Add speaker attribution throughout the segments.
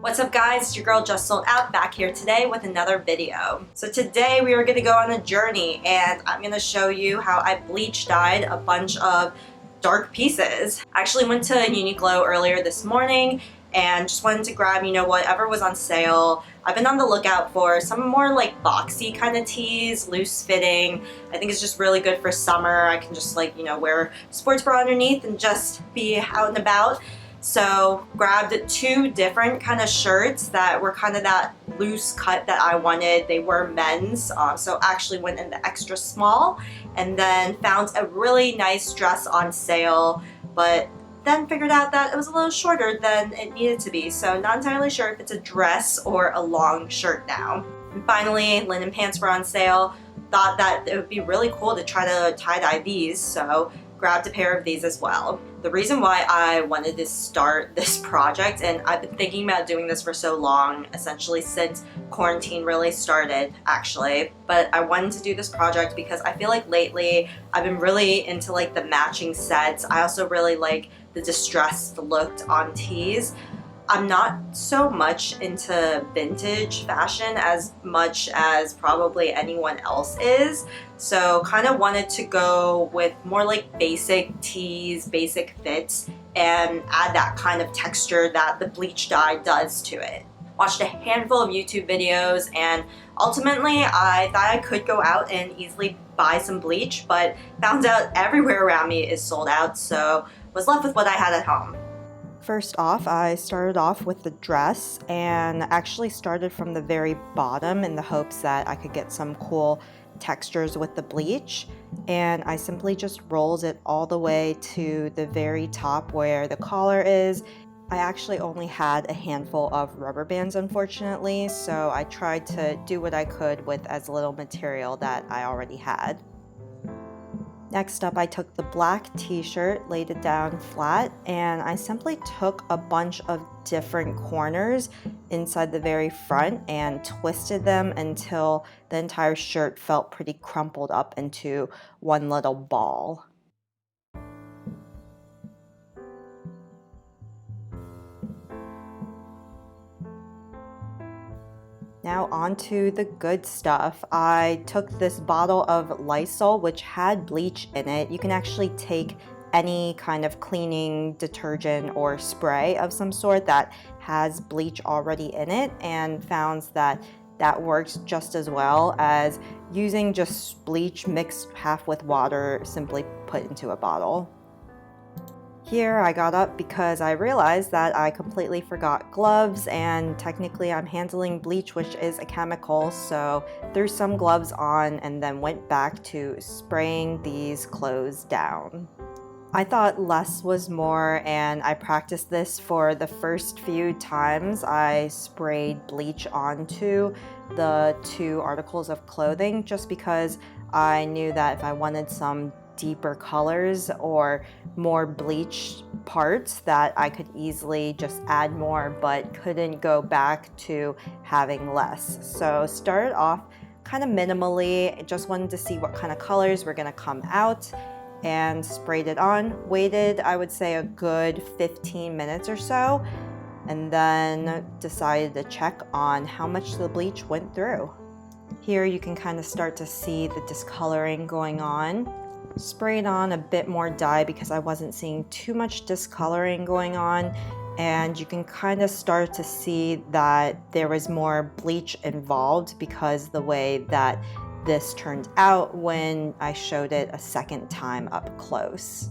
Speaker 1: What's up guys, it's your girl Just Sold Out back here today with another video. So today we are going to go on a journey and I'm going to show you how I bleach dyed a bunch of dark pieces. I actually went to Uniqlo earlier this morning and just wanted to grab, whatever was on sale. I've been on the lookout for some more like boxy kind of tees, loose fitting. I think it's just really good for summer. I can just wear a sports bra underneath and just be out and about. So grabbed two different kind of shirts that were kind of that loose cut that I wanted. They were men's, so actually went in the extra small, and then found a really nice dress on sale, but then figured out that it was a little shorter than it needed to be. So not entirely sure if it's a dress or a long shirt now. And finally, linen pants were on sale. Thought that it would be really cool to try to tie-dye these, so grabbed a pair of these as well. The reason why I wanted to start this project, and I've been thinking about doing this for so long, essentially since quarantine really started actually, but I wanted to do this project because I feel like lately I've been really into like the matching sets. I also really like the distressed look on tees. I'm not so much into vintage fashion as much as probably anyone else is, so kind of wanted to go with more like basic tees, basic fits, and add that kind of texture that the bleach dye does to it. Watched a handful of YouTube videos and ultimately I thought I could go out and easily buy some bleach, but found out everywhere around me is sold out, so was left with what I had at home. First off, I started off with the dress and actually started from the very bottom in the hopes that I could get some cool textures with the bleach, and I simply just rolled it all the way to the very top where the collar is. I actually only had a handful of rubber bands, unfortunately, so I tried to do what I could with as little material that I already had. Next up, I took the black t-shirt, laid it down flat, and I simply took a bunch of different corners inside the very front and twisted them until the entire shirt felt pretty crumpled up into one little ball. Now onto the good stuff. I took this bottle of Lysol, which had bleach in it. You can actually take any kind of cleaning detergent or spray of some sort that has bleach already in it, and found that that works just as well as using just bleach mixed half with water, simply put into a bottle. Here I got up because I realized that I completely forgot gloves, and technically I'm handling bleach, which is a chemical, so threw some gloves on and then went back to spraying these clothes down. I thought less was more, and I practiced this for the first few times I sprayed bleach onto the two articles of clothing, just because I knew that if I wanted some deeper colors or more bleached parts that I could easily just add more, but couldn't go back to having less. So started off kind of minimally, just wanted to see what kind of colors were going to come out, and sprayed it on. Waited, I would say, a good 15 minutes or so, and then decided to check on how much the bleach went through. Here you can kind of start to see the discoloring going on. Sprayed on a bit more dye because I wasn't seeing too much discoloring going on, and you can kind of start to see that there was more bleach involved because the way that this turned out when I showed it a second time up close.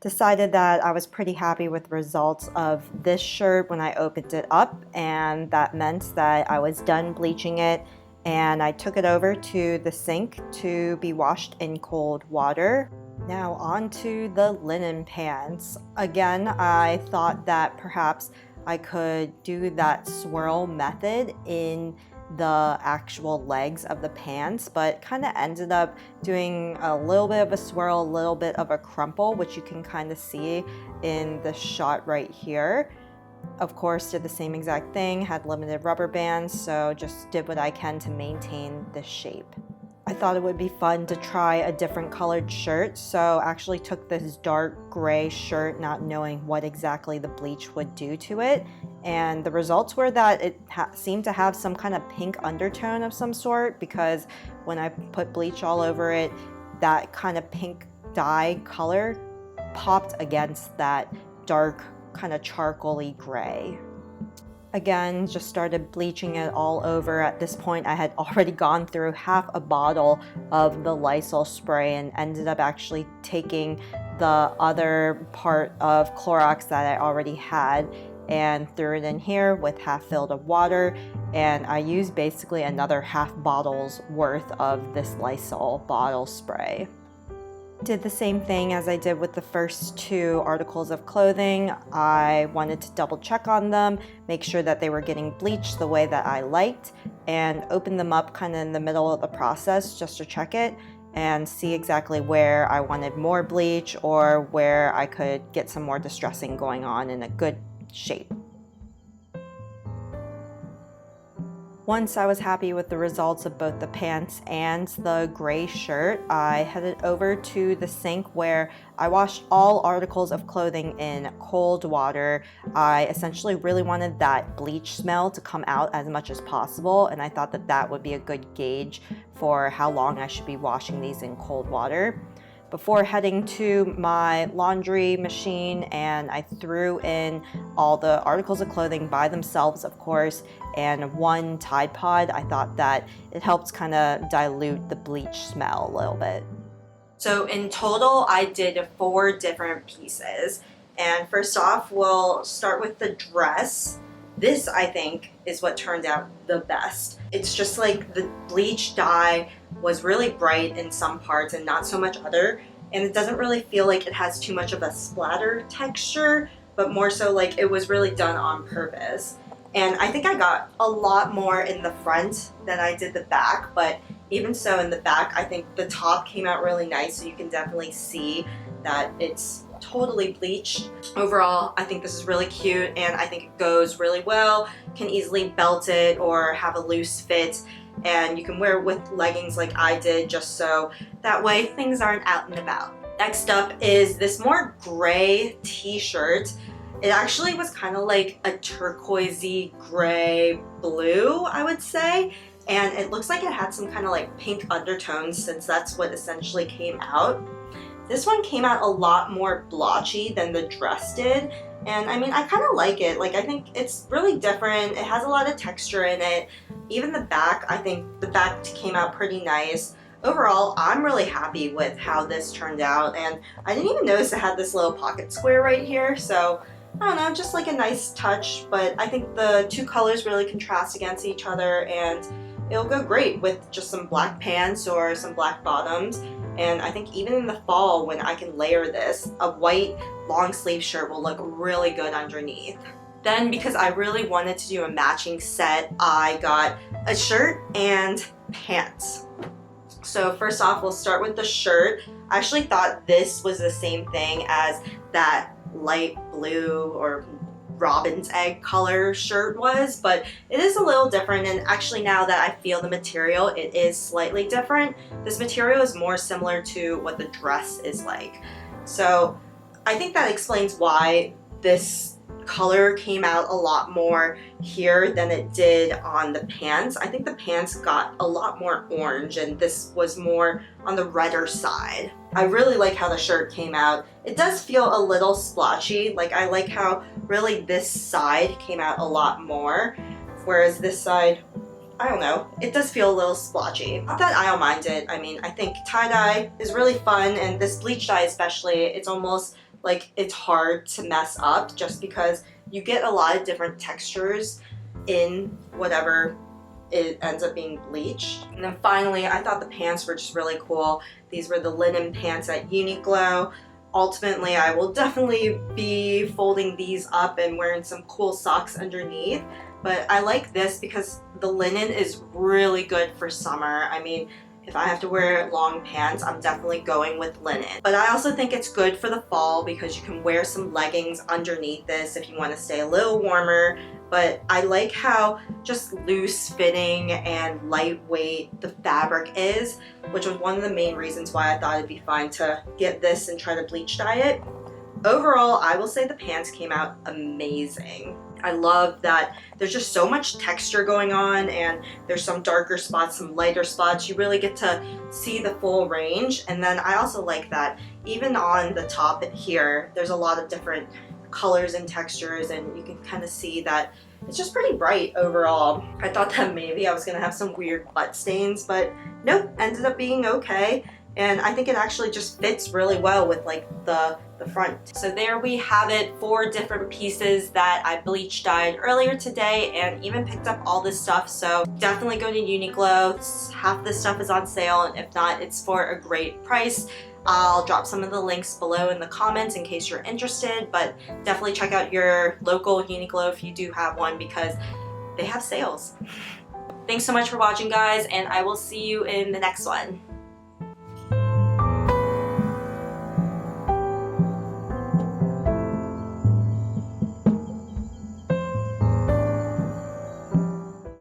Speaker 1: Decided that I was pretty happy with the results of this shirt when I opened it up, and that meant that I was done bleaching it, and I took it over to the sink to be washed in cold water. Now on to the linen pants. Again, I thought that perhaps I could do that swirl method in the actual legs of the pants, but kind of ended up doing a little bit of a swirl, a little bit of a crumple, which you can kind of see in the shot right here. Of course, did the same exact thing, had limited rubber bands, so just did what I can to maintain the shape. I thought it would be fun to try a different colored shirt, so actually took this dark gray shirt not knowing what exactly the bleach would do to it, and the results were that it seemed to have some kind of pink undertone of some sort, because when I put bleach all over it, that kind of pink dye color popped against that dark kind of charcoaly gray. Again, just started bleaching it all over. At this point, I had already gone through half a bottle of the Lysol spray and ended up actually taking the other part of Clorox that I already had and threw it in here with half filled of water, and I used basically another half bottle's worth of this Lysol bottle spray. Did the same thing as I did with the first two articles of clothing. I wanted to double check on them, make sure that they were getting bleached the way that I liked, and open them up kind of in the middle of the process just to check it and see exactly where I wanted more bleach or where I could get some more distressing going on in a good shape. Once I was happy with the results of both the pants and the gray shirt, I headed over to the sink where I washed all articles of clothing in cold water. I essentially really wanted that bleach smell to come out as much as possible, and I thought that that would be a good gauge for how long I should be washing these in cold water. Before heading to my laundry machine, and I threw in all the articles of clothing by themselves, of course, and one Tide Pod. I thought that it helped kind of dilute the bleach smell a little bit. So in total, I did 4 different pieces. And first off, we'll start with the dress. This, I think, is what turned out the best. It's just like the bleach dye was really bright in some parts and not so much other, and it doesn't really feel like it has too much of a splatter texture, but more so like it was really done on purpose. And I think I got a lot more in the front than I did the back, but even so in the back, I think the top came out really nice, so you can definitely see that it's totally bleached. Overall, I think this is really cute, and I think it goes really well. Can easily belt it or have a loose fit, and you can wear it with leggings like I did, just so that way things aren't out and about. Next up is this more gray t-shirt. It actually was kind of like a turquoisey gray blue, I would say, and it looks like it had some kind of like pink undertones, since that's what essentially came out. This one came out a lot more blotchy than the dress did, and I mean, I kind of like it. Like, I think it's really different. It has a lot of texture in it. Even the back, I think the back came out pretty nice. Overall, I'm really happy with how this turned out, and I didn't even notice it had this little pocket square right here, so I don't know, just like a nice touch, but I think the two colors really contrast against each other, and it'll go great with just some black pants or some black bottoms. And I think even in the fall, when I can layer this, a white long sleeve shirt will look really good underneath. Then, because I really wanted to do a matching set, I got a shirt and pants. So first off, we'll start with the shirt. I actually thought this was the same thing as that light blue or robin's egg color shirt was, but it is a little different, and actually now that I feel the material, it is slightly different. This material is more similar to what the dress is like. So I think that explains why this color came out a lot more here than it did on the pants. I think the pants got a lot more orange, and this was more on the redder side. I really like how the shirt came out. It does feel a little splotchy. Like, I like how really this side came out a lot more, whereas this side, I don't know, it does feel a little splotchy. Not that I don't mind it. I mean, I think tie-dye is really fun, and this bleach dye especially, it's almost like it's hard to mess up just because you get a lot of different textures in whatever it ends up being bleached. And then finally, I thought the pants were just really cool. These were the linen pants at Uniqlo. Ultimately, I will definitely be folding these up and wearing some cool socks underneath. But I like this because the linen is really good for summer. I mean, if I have to wear long pants, I'm definitely going with linen. But I also think it's good for the fall because you can wear some leggings underneath this if you want to stay a little warmer. But I like how just loose fitting and lightweight the fabric is, which was one of the main reasons why I thought it'd be fine to get this and try to bleach dye it. Overall, I will say the pants came out amazing. I love that there's just so much texture going on, and there's some darker spots, some lighter spots. You really get to see the full range. And then I also like that even on the top here, there's a lot of different colors and textures, and you can kind of see that it's just pretty bright overall. I thought that maybe I was gonna have some weird butt stains, but nope, ended up being okay. And I think it actually just fits really well with like the front. So there we have it, 4 different pieces that I bleach dyed earlier today, and even picked up all this stuff. So definitely go to Uniqlo. Half this stuff is on sale, and if not, it's for a great price. I'll drop some of the links below in the comments in case you're interested, but definitely check out your local Uniqlo if you do have one because they have sales. Thanks so much for watching, guys, and I will see you in the next one.